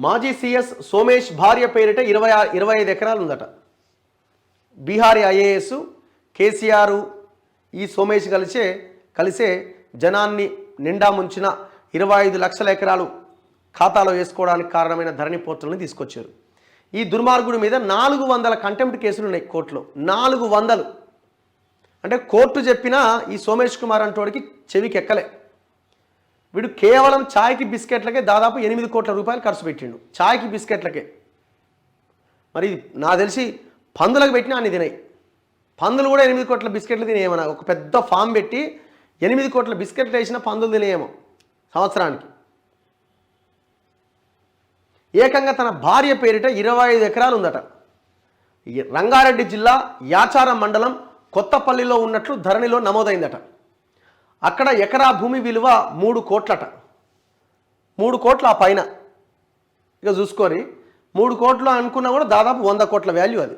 మాజీ సీఎస్ సోమేష్ భార్య పేరిట 25 ఎకరాలు ఉందట. బీహారీ ఐఏఎస్ కేసీఆర్ ఈ సోమేష్ కలిసే జనాన్ని నిండా ముంచిన 25 లక్షల ఎకరాలు ఖాతాలో వేసుకోవడానికి కారణమైన ధరణి పోర్టల్ని తీసుకొచ్చారు. ఈ దుర్మార్గుడి మీద 400 కంటెంప్ట్ కేసులు ఉన్నాయి కోర్టులో. 400 అంటే కోర్టు చెప్పినా ఈ సోమేష్ కుమార్ అంటోడికి చెవికి ఎక్కలే. వీడు కేవలం ఛాయ్కి బిస్కెట్లకే దాదాపు 8 కోట్ల రూపాయలు ఖర్చు పెట్టిండు. ఛాయ్కి బిస్కెట్లకే. మరి నాకు తెలిసి పందులకు పెట్టినా అన్ని తినాయి. పందులు కూడా 8 కోట్ల బిస్కెట్లు తినేయమన్నా. ఒక పెద్ద ఫామ్ పెట్టి 8 కోట్ల బిస్కెట్లు వేసిన పందులు తినేయేమో సంవత్సరానికి. ఏకంగా తన భార్య పేరిట 25 ఎకరాలు ఉందట. రంగారెడ్డి జిల్లా యాచారం మండలం కొత్తపల్లిలో ఉన్నట్లు ధరణిలో నమోదైందట. అక్కడ ఎకరా భూమి విలువ 3 కోట్లట. 3 కోట్ల ఆ పైన. ఇక చూసుకోరి, 3 కోట్లు అనుకున్నా కూడా దాదాపు 100 కోట్ల వాల్యూ అది.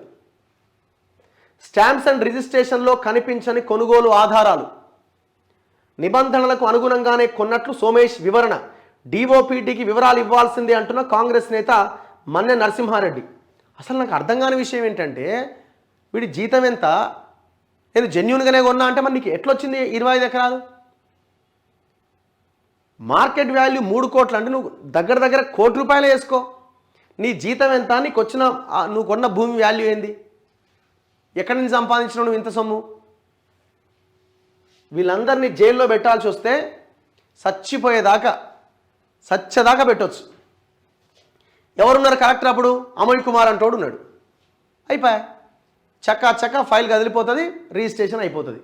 స్టాంప్స్ అండ్ రిజిస్ట్రేషన్లో కనిపించని కొనుగోలు ఆధారాలు, నిబంధనలకు అనుగుణంగానే కొన్నట్లు సోమేష్ వివరణ. డిఓపిటికి వివరాలు ఇవ్వాల్సిందే అంటున్న కాంగ్రెస్ నేత మన్నె నరసింహారెడ్డి. అసలు నాకు అర్థం కాని విషయం ఏంటంటే, వీడి జీతం ఎంత, నేను జెన్యూన్గానే కొన్నా అంటే మరి నీకు ఎట్లొచ్చింది 25 ఎకరాలు? మార్కెట్ వాల్యూ 3 కోట్లు అంటే నువ్వు దగ్గర దగ్గర ₹1 కోటి వేసుకో. నీ జీతం ఎంత, నీకు వచ్చిన నువ్వు కొన్న భూమి వాల్యూ ఏంది, ఎక్కడి నుంచి సంపాదించిన నువ్వు ఇంత సొమ్ము? వీళ్ళందరినీ జైల్లో పెట్టాల్సి వస్తే సచ్చేదాకా పెట్టవచ్చు. ఎవరున్నారు కలెక్టర్ అప్పుడు? అమోయ్ కుమార్ అంటోడు ఉన్నాడు. అయిపోయా, చక్కా ఫైల్ కదిలిపోతుంది, రిజిస్ట్రేషన్ అయిపోతుంది.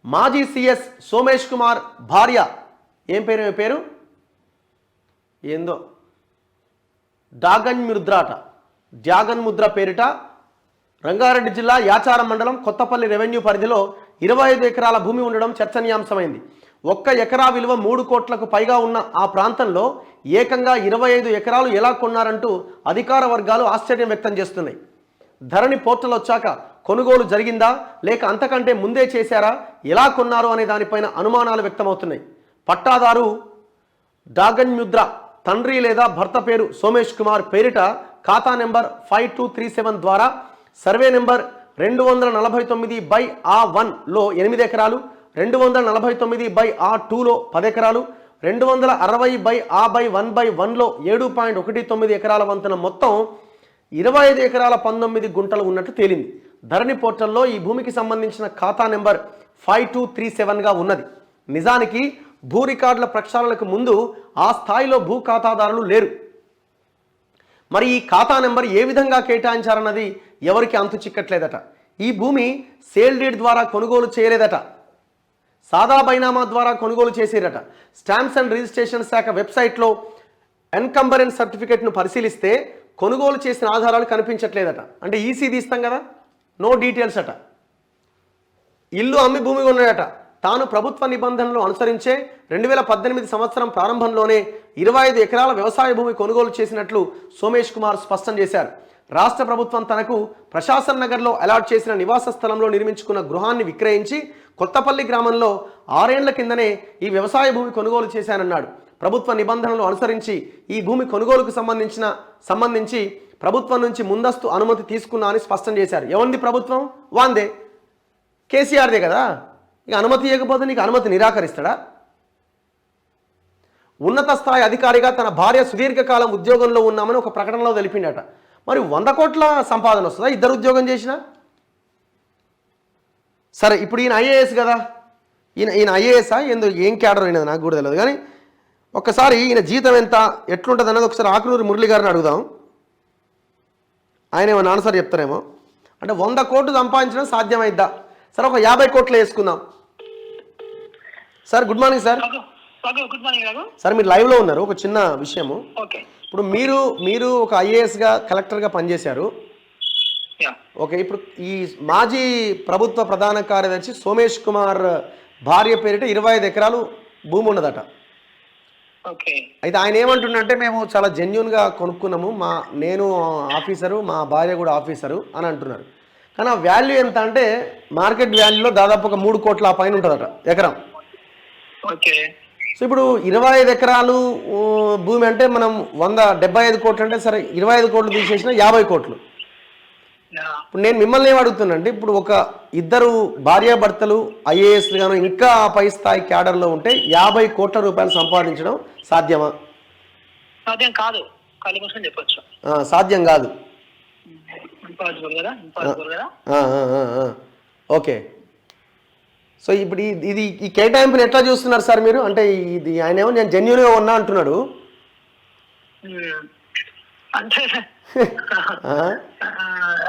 మాజీ సీఎస్ సోమేష్ కుమార్ భార్య ఏం పేరు ఏందో డాగన్ ముద్ర పేరిట రంగారెడ్డి జిల్లా యాచారం మండలం కొత్తపల్లి రెవెన్యూ పరిధిలో 25 ఎకరాల భూమి ఉండడం చర్చనీయాంశమైంది. 1 ఎకరా విలువ 3 కోట్లకు పైగా ఉన్న ఆ ప్రాంతంలో ఏకంగా 25 ఎకరాలు ఎలా కొన్నారంటూ అధికార వర్గాలు ఆశ్చర్యం వ్యక్తం చేస్తున్నాయి. ధరణి పోర్టల్ వచ్చాక కొనుగోలు జరిగిందా లేక అంతకంటే ముందే చేశారా, ఎలా కొన్నారు అనే దానిపైన అనుమానాలు వ్యక్తమవుతున్నాయి. పట్టాదారు డాగన్ ముద్ర తండ్రి లేదా భర్త పేరు సోమేష్ కుమార్ పేరిట ఖాతా నెంబర్ 5237 ద్వారా సర్వే నెంబర్ 249/A1లో 8 ఎకరాలు, 249/A2లో 10 ఎకరాలు, 260/A1/1లో 7.19 ఎకరాల వంతున మొత్తం 25 ఎకరాల 19 గుంటలు ఉన్నట్టు తేలింది. ధరణి పోర్టల్లో ఈ భూమికి సంబంధించిన ఖాతా నెంబర్ 5237గా ఉన్నది. నిజానికి భూ రికార్డుల ప్రక్షాళనకు ముందు ఆ స్థాయిలో భూ ఖాతాదారులు లేరు. మరి ఈ ఖాతా నెంబర్ ఏ విధంగా కేటాయించారన్నది ఎవరికి అంతు చిక్కట్లేదట. ఈ భూమి సేల్ డీడ్ ద్వారా కొనుగోలు చేయలేదట, సాదా బైనామా ద్వారా కొనుగోలు చేసేరట. స్టాంప్స్ అండ్ రిజిస్ట్రేషన్ శాఖ వెబ్సైట్లో ఎన్కంబరెన్స్ సర్టిఫికేట్ను పరిశీలిస్తే కొనుగోలు చేసిన ఆధారాలు కనిపించట్లేదట. అంటే ఈసీ తీస్తాం కదా, నో డీటెయిల్స్ అట. ఇల్లు అమ్మి భూమి కొన్నాడట. తాను ప్రభుత్వ నిబంధనలు అనుసరించే 2018 సంవత్సరం ప్రారంభంలోనే 25 ఎకరాల వ్యవసాయ భూమి కొనుగోలు చేసినట్లు సోమేష్ కుమార్ స్పష్టం చేశారు. రాష్ట్ర ప్రభుత్వం తనకు ప్రశాసన్ నగర్లో అలాట్ చేసిన నివాస స్థలంలో నిర్మించుకున్న గృహాన్ని విక్రయించి కొత్తపల్లి గ్రామంలో 6 ఏళ్ల కిందనే ఈ వ్యవసాయ భూమి కొనుగోలు చేశానన్నాడు. ప్రభుత్వ నిబంధనలు అనుసరించి ఈ భూమి కొనుగోలుకు సంబంధించి ప్రభుత్వం నుంచి ముందస్తు అనుమతి తీసుకున్నా అని స్పష్టం చేశారు. ఎవరిది ప్రభుత్వం? వాందే, కేసీఆర్దే కదా. ఇక అనుమతి ఇవ్వకపోతే నీకు అనుమతి నిరాకరిస్తాడా? ఉన్నత స్థాయి అధికారిగా తన భార్య సుదీర్ఘకాలం ఉద్యోగంలో ఉన్నామని ఒక ప్రకటనలో తెలిపిండట. మరి 100 కోట్ల సంపాదన వస్తుందా ఇద్దరు ఉద్యోగం చేసినా? సరే, ఇప్పుడు ఈయన ఐఏఎస్ కదా, ఈయన ఐఏఎస్ఆ ఏందో ఏం క్యాడర్ అయినది నాకు కూడా తెలియదు. కానీ ఒక్కసారి ఈయన జీతం ఎంత ఎట్లుంటుంది అన్నది ఒకసారి ఆకునూరి మురళి గారిని అడుగుదాం. ఆయన ఏమన్నా ఆన్సర్ చెప్తారేమో. అంటే 100 కోట్లు సంపాదించడం సాధ్యమైద్దా? సార్ ఒక 50 కోట్లు వేసుకుందాం. Sir good morning sir. Good morning sir, మీరు లైవ్లో ఉన్నారు. ఒక చిన్న విషయము. ఇప్పుడు మీరు ఒక ఐఏఎస్గా కలెక్టర్గా పనిచేశారు. ఓకే, ఇప్పుడు ఈ మాజీ ప్రభుత్వ ప్రధాన కార్యదర్శి సోమేష్ కుమార్ భార్య పేరిట 25 ఎకరాలు భూమి ఉన్నదట. అయితే ఆయన ఏమంటుండంటే మేము చాలా జెన్యున్గా కొనుక్కున్నాము, నేను ఆఫీసరు, మా భార్య కూడా ఆఫీసరు అని అంటున్నారు. కానీ ఆ వాల్యూ ఎంత అంటే మార్కెట్ వాల్యూలో దాదాపు ఒక 3 కోట్ల పైన ఉంటుందట ఎకరం. సో ఇప్పుడు 25 ఎకరాలు భూమి అంటే మనం 175 కోట్లు అంటే సరే 25 కోట్లు తీసేసిన 50 కోట్లు. ఇప్పుడు నేను మిమ్మల్ని ఏం అడుగుతున్నానంటే ఇప్పుడు ఒక ఇద్దరు భార్యాభర్తలు ఐఏఎస్లు గాను ఇంకా పై స్థాయి క్యాడర్లో ఉంటే 50 కోట్ల రూపాయలు సంపాదించడం సాధ్యమా? సాధ్యం కాదు. చెప్పొచ్చు సాధ్యం కాదు. ఓకే. సో ఇప్పుడు ఇది ఈ కేటాయింపుని ఎట్లా చూస్తున్నారు సార్ మీరు? అంటే ఇది ఆయన ఏమో నేను జెన్యూన్గా ఉన్నా అంటున్నాడు. అంటే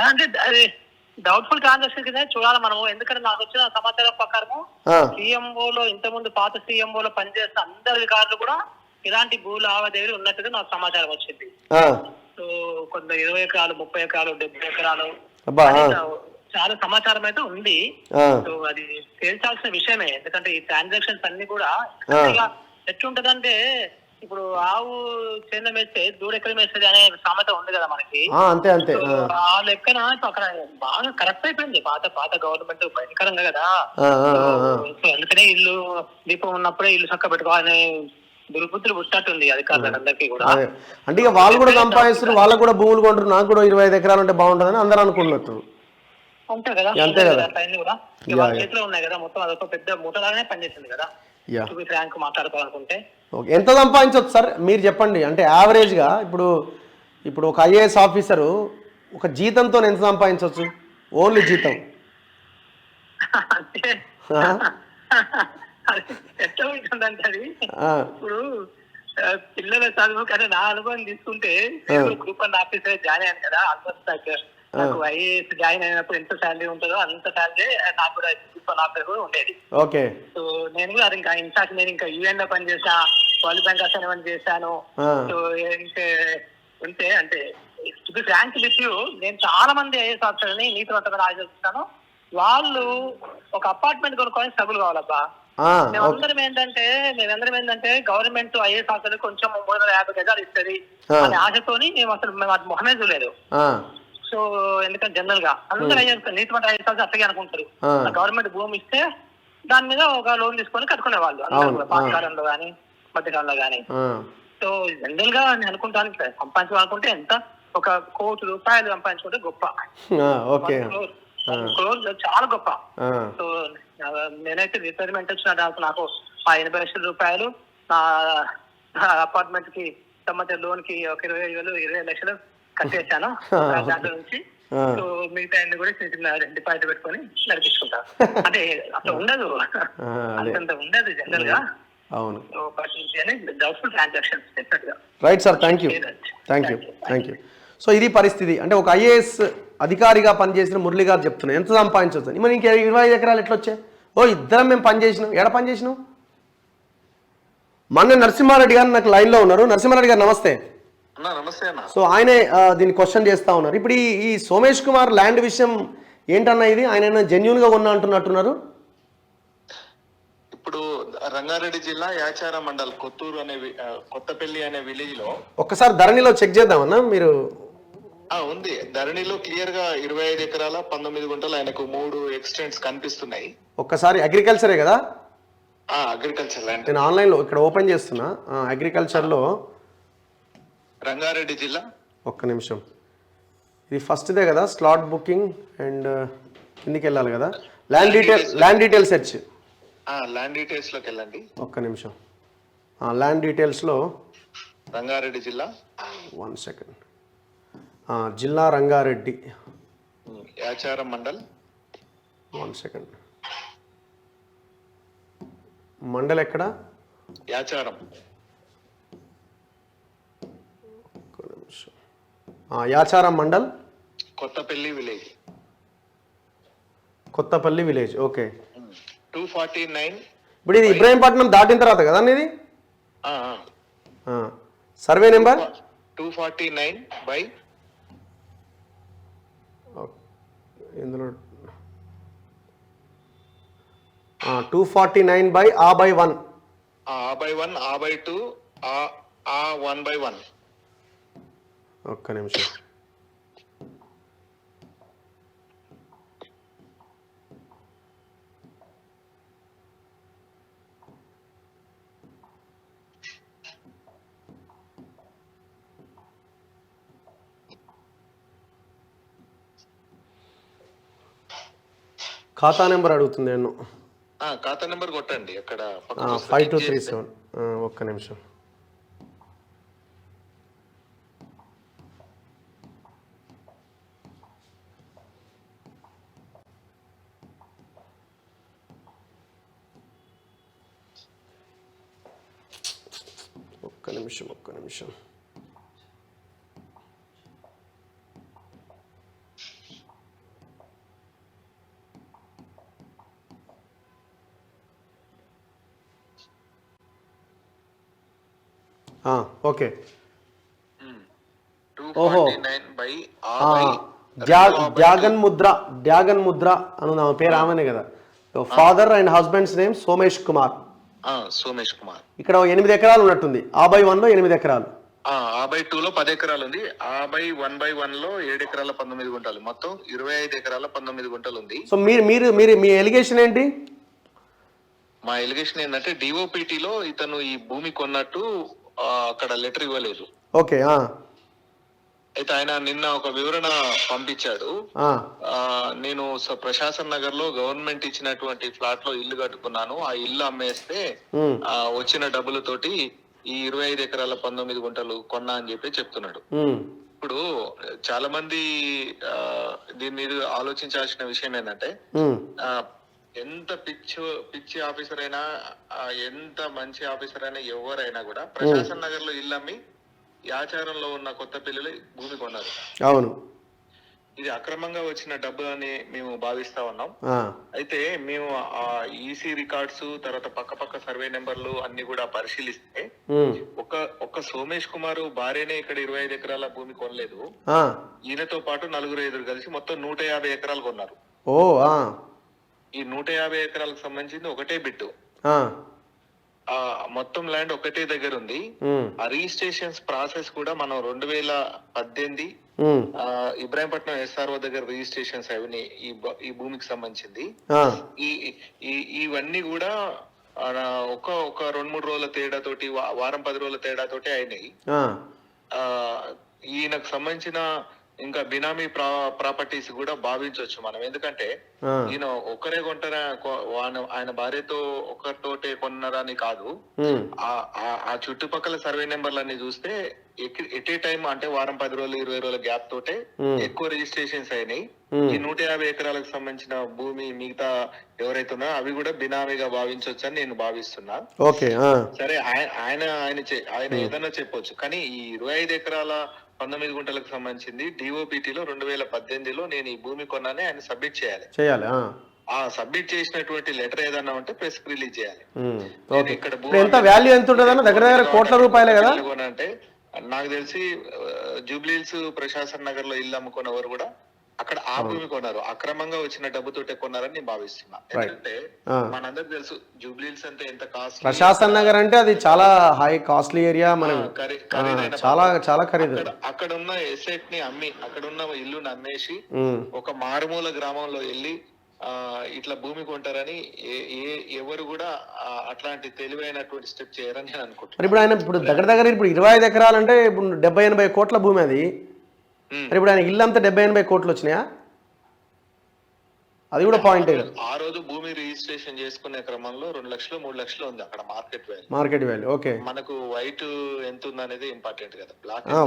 అంటే అది డౌట్ఫుల్ ట్రాన్సాక్షన్ కింద చూడాలి మనము. ఎందుకంటే నాకు వచ్చిన సమాచారం ప్రకారము సీఎంఓలో ఇంతకుముందు పాత సీఎంఓలో పనిచేసిన అందరి అధికారులు కూడా ఇలాంటి భూ లావాదేవీలు ఉన్నట్టుగా నాకు సమాచారం వచ్చింది. సో కొంత 20 ఎకరాలు, 30 ఎకరాలు, 70 ఎకరాలు చాలా సమాచారం అయితే ఉంది. సో అది తేల్చాల్సిన విషయమే. ఎందుకంటే ఈ ట్రాన్సాక్షన్స్ అన్ని కూడా ఎట్లుంటదంటే ఇప్పుడు ఆవు చేన వేస్తే దూడెక్కడ వేస్తుంది అనే సామెత ఉంది కదా మనకి. అంతే అంతే. ఆ లెక్కన అక్కడ బాగా కరెక్ట్ అయిపోయింది పాత గవర్నమెంట్ భయంకరంగా కదా. సో అందుకనే ఇల్లు దీపం ఉన్నప్పుడే ఇల్లు చక్క పెట్టుకోవాలనే దుర్బుద్ధులు పుట్టినట్టుంది అధికారులందరికీ కూడా. అంటే ఇక వాళ్ళు కూడా సంపాదిస్తారు, వాళ్ళకు కూడా భూములు కొంటారు, నాకు కూడా 25 ఎకరాలు ఉంటే బాగుంటుందని అందరూ అనుకున్నట్టు. అంతే కదా, అంతే కదా. కూడా చేతిలో ఉన్నాయి కదా, మొత్తం అదొక పెద్ద మూటలాగానే పనిచేసింది కదా. ర్యాంక్ మాట్లాడుకోవాలనుకుంటే ఎంత సంపాదించవచ్చు సార్ మీరు చెప్పండి? అంటే యావరేజ్గా ఇప్పుడు ఒక ఐఏఎస్ ఆఫీసరు ఒక జీతంతో ఎంత సంపాదించవచ్చు? ఓన్లీ జీతం ఎట్లా ఉంటుందంటే అది ఇప్పుడు పిల్లల చదువు కానీ నా అనుభవం తీసుకుంటే గ్రూప్ 1 ఆఫీసర్ జాయిన్ అయ్యాను కదా. ఆల్మోస్ట్ నాకు ఐఏఎస్ జాయిన్ అయినప్పుడు ఎంత శాలరీ ఉంటుందో అంత శాలరీ నాకు కూడా గ్రూప్ 1 ఆఫీసర్ కూడా ఉండేది. ఓకే. సో నేను కూడా అది ఇంకా ఇన్ఫాక్ట్ నేను ఇంకా యూఎన్ లో పని చేసా, వరల్డ్ బ్యాంక్ అసైన్మెంట్ చేశాను. సో ఉంటే అంటే ర్యాంక్ లిస్ట్ నేను చాలా మంది ఐఏఎస్ ఆఫీసర్ని నీతివంతంగా ఆలోచిస్తాను. వాళ్ళు ఒక అపార్ట్మెంట్ కొనుక్కొని స్ట్రగుల్ కావాలబ్బా. మేమందరం ఏంటంటే గవర్నమెంట్ ఐఏఎస్ ఆఫీసర్ కొంచెం 350 గజాలు ఇస్తుంది అనే ఆశతోని మేము అది మొహమే చూడలేదు. సో ఎందుకంటే జనరల్ గా అందరూ ఐఏఎస్ నీతివంత ఐఏఎస్ ఆఫీసర్ అట్లాగే అనుకుంటారు. గవర్నమెంట్ భూమి ఇస్తే దాని మీద ఒక లోన్ తీసుకొని కట్టుకునే వాళ్ళు అందరూ పాతకాలంలో గానీ మధ్యకాలంలో గానీ. సో జనరల్ గా నేను అనుకుంటాను సంపాదించాలనుకుంటే ఎంత ఒక ₹1 కోటి సంపాదించుకుంటే గొప్ప, చాలా గొప్ప. సో నేనైతే రిటైర్మెంట్ వచ్చిన నాకు ఆ ₹80 లక్షలు నా అపార్ట్మెంట్ కి సంబంధించిన లోన్ కి ఒక 20 లక్షలు కట్టేశాను దాంట్లో నుంచి. సో మిగతా అన్ని కూడా చిన్న చిన్న డిపాజిట్ పెట్టుకొని నడిపించుకుంటా. అంటే అట్లా ఉండదు, అంతంత ఉండదు జనరల్ గా. అవును. డౌట్ఫుల్ ట్రాన్సాక్షన్స్ డెఫినెట్గా. Right sir, thank you. So ఇది పరిస్థితి. అంటే ఒక ఐఏఎస్ అధికారిగా పనిచేసిన మురళి గారు చెప్తున్నారు ఎంత సంపాదించవచ్చు. మరి ఇంక 25 ఎకరాలు ఎట్లా వచ్చాయి? ఇద్దరం మేము పనిచేసినాం. ఎక్కడ పనిచేసినాం? మొన్న నరసింహారెడ్డి గారు నాకు లైన్లో ఉన్నారు. నరసింహారెడ్డి గారు నమస్తే. సో ఆయనే దీన్ని క్వశ్చన్ చేస్తా ఉన్నారు. ఇప్పుడు ఈ సోమేష్ కుమార్ ల్యాండ్ విషయం ఏంటన్నా? ఇది ఆయన జెన్యూన్గా ఉన్నా అంటున్నట్టున్నారు. ఇప్పుడు రంగారెడ్డి జిల్లా యాచార మండల్ కొత్తూరు అనే కొత్తపల్లి అనే విలేజ్ లో ఒక్కసారి ధరణిలో చెక్ చేద్దామన్నా మీరు. ఉంది ధరణిలో క్లియర్ గా 25 ఎకరాల 19 గుంటలు ఆయనకు 3 ఎక్స్టెంట్స్ కనిపిస్తున్నాయి. ఒక్కసారి అగ్రికల్చరే కదా? Agriculture land. నేను ఆన్లైన్ లో ఇక్కడ ఓపెన్ చేస్తున్నా. అగ్రికల్చర్ లో రంగారెడ్డి జిల్లా. ఒక్క నిమిషం, ఇది ఫస్ట్దే కదా స్లాట్ బుకింగ్ అండ్ కిందికి వెళ్ళాలి కదా. Land detail search. Land details లోకి వెళ్ళండి. ఒక్క నిమిషం. ల్యాండ్ డీటెయిల్స్ లో రంగారెడ్డి జిల్లా. 1 సెకండ్. జిల్లా రంగారెడ్డి, యాచారం మండల్. 1 సెకండ్. మండల్ ఎక్కడ? Yacharam. Yacharam mandal, Kothapalli village. Kothapalli village. Okay. 249. ఇప్పుడు ఇది ఇబ్రాహీంపట్నం దాటిన తర్వాత కదా ఇది? సర్వే నెంబర్ 249 బై ఇందులో 249 by A/1. A/1, A/2, A1/1. ఒక్క నిమిషం. ఖాతా నెంబర్ అడుగుతుంది నేను. ఖాతా నెంబర్ కొట్టండి అక్కడ 5237. ఒక్క నిమిషం. ఒక్క నిమిషం. ఓకే. ఓహో, డ్యాగన్ ముద్ర అని నా పేరు ఆమెనే కదా. Father and husbands name Somesh Kumar. ఇక్కడ 8 ఎకరాలు ఉన్నట్టుంది. A/1 లో 8 ఎకరాలు, A/2 లో 10 ఎకరాలు ఉంది. A/1 లో 7 ఎకరాల 19 గుంటలు, మొత్తం 25 ఎకరాల 19 గుంటలు ఉంది. సో మీరు మీ ఎలిగేషన్ ఏంటి? మా ఎలిగేషన్ ఏంటంటే డిఓపిటి లో ఇతను ఈ భూమి కొన్నట్టు అక్కడ లెటర్ ఇవ్వలేదు. ఓకే. అయితే ఆయన నిన్న ఒక వివరణ పంపించాడు. నేను ప్రశాసన్ నగర్ లో గవర్నమెంట్ ఇచ్చినటువంటి ఫ్లాట్ లో ఇల్లు కట్టుకున్నాను, ఆ ఇల్లు అమ్మేస్తే వచ్చిన డబ్బులతోటి ఈ 25 ఎకరాల 19 గుంటలు కొన్నా అని చెప్పి చెప్తున్నాడు. ఇప్పుడు చాలా మంది దీని మీద ఆలోచించాల్సిన విషయం ఏంటంటే, ఎంత పిచ్చి ఆఫీసర్ అయినా, ఎంత మంచి ఆఫీసర్ అయినా, ఎవరైనా కూడా ప్రశాసన్ నగర్ లో ఇల్లు అమ్మి ఈ ఆచారంలో ఉన్న కొత్త పిల్లలు భూమి కొన్నారు. అవును, ఇది అక్రమంగా వచ్చిన డబ్బు అని మేము భావిస్తా ఉన్నాం. అయితే మేము ఆ ఈసీ రికార్డ్స్, తర్వాత పక్క సర్వే నెంబర్లు అన్ని కూడా పరిశీలిస్తే ఒక్క సోమేష్ కుమార్ భార్యనే ఇక్కడ 25 ఎకరాల భూమి కొనలేదు. ఈయనతో పాటు 4-5 కలిసి మొత్తం 150 ఎకరాలు కొన్నారు. ఈ 150 ఎకరాలకు సంబంధించింది ఒకటే బిట్టు. మొత్తం ల్యాండ్ ఒకటే దగ్గర ఉంది. ఆ రిజిస్ట్రేషన్స్ ప్రాసెస్ కూడా మనం 2018 ఇబ్రాహీంపట్నం SRO దగ్గర రిజిస్ట్రేషన్స్ అవన్నీ ఈ భూమికి సంబంధించింది. ఇవన్నీ కూడా ఒక 2-3 రోజుల తేడాతోటి, వారం 10 రోజుల తేడాతోటి అయినాయి. ఈయనకు సంబంధించిన ఇంకా బినామీ ప్రాపర్టీస్ కూడా భావించవచ్చు మనం. ఎందుకంటే ఈయన ఒక్కరే కొంటారా, ఆయన భార్యతో ఒకరితోటే కొన్నారని కాదు. ఆ చుట్టుపక్కల సర్వే నెంబర్లన్నీ చూస్తే ఎట్ ఏ టైం అంటే వారం 10 రోజులు 20 రోజుల గ్యాప్ తోటే ఎక్కువ రిజిస్ట్రేషన్స్ అయినాయి. ఈ 150 ఎకరాలకు సంబంధించిన భూమి మిగతా ఎవరైతే ఉన్నారో అవి కూడా బినామీగా భావించవచ్చు అని నేను భావిస్తున్నా. సరే, ఆయన ఏదన్నా చెప్పొచ్చు, కానీ ఈ 25 ఎకరాల 19 గుంటలకు సంబంధించింది డిఓపిటిలో 2018లో నేను ఈ భూమి కొన్నానే ఆయన సబ్మిట్ చేయాలి. ఆ సబ్మిట్ చేసినటువంటి లెటర్ ఏదన్నా ఉంటే ప్రెస్ రిలీజ్ చేయాలి. ఇక్కడ ఎంత వాల్యూ ఎంత ఉంటుందన్న దగ్గర కోట్ల రూపాయలే కదా. అంటే నాకు తెలిసి జూబ్లీహిల్స్ ప్రశాసన్ నగర్ లో ఇల్లు అమ్ముకున్నవారు కూడా అక్కడ ఆ భూమి కొన్నారు, అక్రమంగా వచ్చిన డబ్బుతోటే కొన్నారని నేను భావిస్తున్నా. ఎందుకంటే మనందరికి తెలుసు జూబ్లీహిల్స్ అంటే ఎంత కాస్ట్. ప్రశాసన్ నగర్ అంటే అది చాలా హై కాస్ట్లీ ఏరియా, మనం చాలా ఖరీదు. అక్కడ ఉన్న ఎసెట్ ని అమ్మి, అక్కడ ఉన్న ఇల్లుని అమ్మేసి ఒక మారుమూల గ్రామంలో వెళ్ళి ఇట్లా భూమి కొంటారని ఎవరు కూడా అట్లాంటి తెలివైనటువంటి స్టెప్ చేయరని నేను అనుకుంటున్నాను. ఇప్పుడు ఆయన దగ్గర ఇప్పుడు 25 ఎకరాలు అంటే ఇప్పుడు 70-80 కోట్ల భూమి అది. ఇప్పుడు ఆయన ఇల్లు అంతా 70-80 కోట్లు వచ్చినాయా? అది కూడా పాయింట్. ఆ రోజు భూమి రిజిస్ట్రేషన్ చేసుకునే క్రమంలో 2 లక్షలు 3 లక్షలు ఉంది అక్కడ మార్కెట్ వాల్యూ. ఓకే, మనకు వైట్ ఎంత ఉంది అనేది ఇంపార్టెంట్ కదా.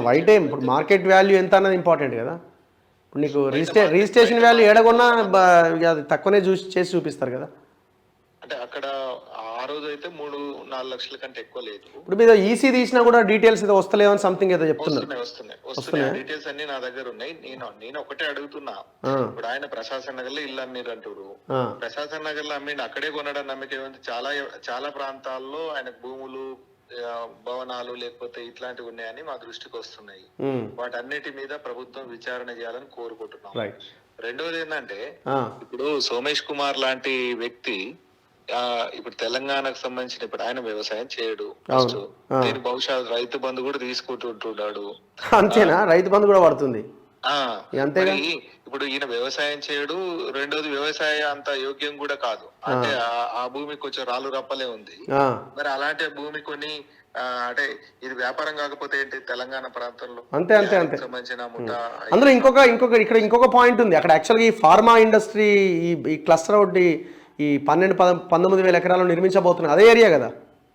వైట్ ఇప్పుడు మార్కెట్ వాల్యూ ఎంత అన్నది ఇంపార్టెంట్ కదా. ఇప్పుడు నీకు రిజిస్ట్రేషన్ వాల్యూ ఏడగొన్నా అది తక్కువనే చేసి చూపిస్తారు కదా. అంటే అక్కడ ఆ రోజు అయితే 3-4 లక్షల కంటే ఎక్కువ లేదు. ఇప్పుడు మీద ఈసీ తీసినా కూడా డీటెయిల్స్ ఏదో వస్తలేవని సంథింగ్ ఏదో చెప్తున్నారు. వస్తున్నాయి డీటెయిల్స్ అన్ని నా దగ్గర ఉన్నాయి. నేను ఒకటే అడుగుతున్నా, ఇప్పుడు ఆయన ప్రశాసన్ నగర్ లో ఇల్లు అమ్మిరు అంటారు. ప్రశాసన్ నగర్ లో అమ్మిండి అక్కడే కొనడానికి నమ్మకం ఏముంది? చాలా ప్రాంతాల్లో ఆయన భూములు, భవనాలు లేకపోతే ఇట్లాంటివి ఉన్నాయని మా దృష్టికి వస్తున్నాయి. వాటన్నిటి మీద ప్రభుత్వం విచారణ చేయాలని కోరుకుంటున్నాం. రెండోది ఏంటంటే, ఇప్పుడు సోమేష్ కుమార్ లాంటి వ్యక్తి ఇప్పుడు తెలంగాణకు సంబంధించిన, ఇప్పుడు ఆయన వ్యవసాయం చేయడు. దీని బహుశా రైతు బంధు కూడా తీసుకుంటుంటున్నాడు. అంతేనా? రైతు బంధు కూడా పడుతుంది. ఇప్పుడు ఈయన వ్యవసాయం చేయడు. రెండోది వ్యవసాయ అంత యోగ్యం కూడా కాదు. అంటే ఆ భూమి కొంచెం రాళ్ళు రప్పలే ఉంది. మరి అలాంటి భూమి కొని అంటే ఇది వ్యాపారం కాకపోతే ఏంటి తెలంగాణ ప్రాంతంలో అంతే అంతే అంతే సంబంధించిన ముఠా అందులో ఇంకొక పాయింట్ ఉంది అక్కడ. యాక్చువల్గా ఈ ఫార్మా ఇండస్ట్రీ ఈ క్లస్టర్ ఒకటి ఈ 19,000 ఎకరాలు నిర్మించబోతున్నారు. అదే ఏరియా కదా?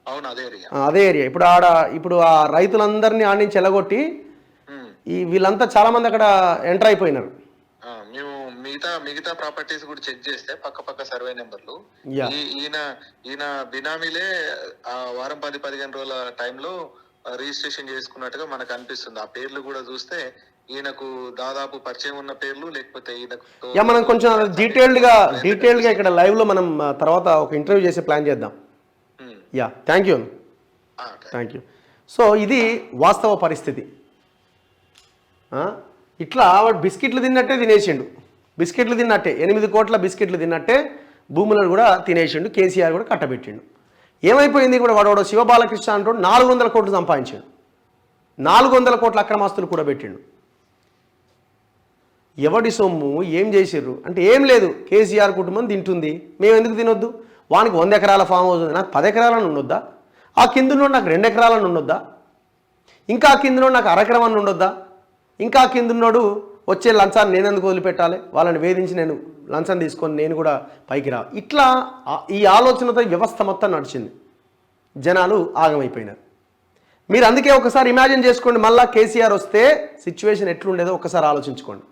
అవును, అదే ఏరియా. అదే ఏరియా. ఇప్పుడు ఆ రైతులందరినీ ఆడ నుంచి ఎలగొట్టి ఈ వీళ్ళంతా చాలా మంది అక్కడ ఎంటర్ అయిపోయినారు. మేము మిగతా ప్రాపర్టీస్ కూడా చెక్ చేస్తే పక్క సర్వే నెంబర్లు ఈయన బినామీలే వారం 10-15 రోజుల టైంలో రిజిస్ట్రేషన్ చేసుకున్నట్టుగా మనకు అనిపిస్తుంది. ఆ పేర్లు కూడా చూస్తే ఈయనకు దాదాపు పరిచయం ఉన్న పేర్లు, లేకపోతే ఈయనకు మనం కొంచెం డీటెయిల్డ్ గా ఇక్కడ లైవ్ లో మనం తర్వాత ఒక ఇంటర్వ్యూ చేసే ప్లాన్ చేద్దాం. Thank you. సో ఇది వాస్తవ పరిస్థితి. ఇట్లా వాడు బిస్కెట్లు తిన్నట్టే తినేసిండు. బిస్కెట్లు తిన్నట్టే 8 కోట్ల బిస్కెట్లు తిన్నట్టే భూములను కూడా తినేసిండు. కేసీఆర్ కూడా కట్టబెట్టిండు. ఏమైపోయింది కూడా వాడు శివబాలకృష్ణ అంటూ 400 కోట్లు సంపాదించాడు. 400 కోట్ల అక్రమాస్తులు కూడా పెట్టిండు. ఎవడి సొమ్ము ఏం చేసిర్రు అంటే ఏం లేదు. కేసీఆర్ కుటుంబం తింటుంది, మేము ఎందుకు తినొద్దు? వానికి 100 ఎకరాల ఫామ్ హౌస్ ఉంది, నాకు 10 ఎకరాలను ఉండొద్దా? ఆ కిందనోడు నాకు 2 ఎకరాలను ఉండొద్దా? ఇంకా కిందనోడు నాకు 1 ఎకరం అని ఉండొద్దా? ఇంకా కిందన్నోడు వచ్చే లంచాన్ని నేను ఎందుకు వదిలిపెట్టాలి? వాళ్ళని వేధించి నేను లంచం తీసుకొని నేను కూడా పైకి రా. ఇట్లా ఈ ఆలోచనతో వ్యవస్థ మొత్తం నడిచింది. జనాలు ఆగమైపోయినారు. మీరు అందుకే ఒకసారి ఇమాజిన్ చేసుకోండి, మళ్ళీ కేసీఆర్ వస్తే సిచ్యువేషన్ ఎట్లుండేదో ఒకసారి ఆలోచించుకోండి.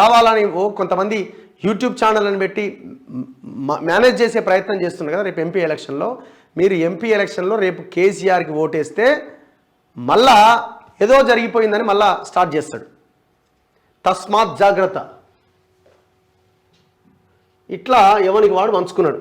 రావాలని కొంతమంది యూట్యూబ్ ఛానల్ అని పెట్టి మేనేజ్ చేసే ప్రయత్నం చేస్తున్నారు కదా. రేపు ఎంపీ ఎలక్షన్లో మీరు రేపు కేసీఆర్కి ఓటేస్తే మళ్ళా ఏదో జరిగిపోయిందని మళ్ళా స్టార్ట్ చేస్తాడు. తస్మాత్ జాగ్రత్త. ఇట్లా ఎవరికి వాడు మంచుకున్నాడు.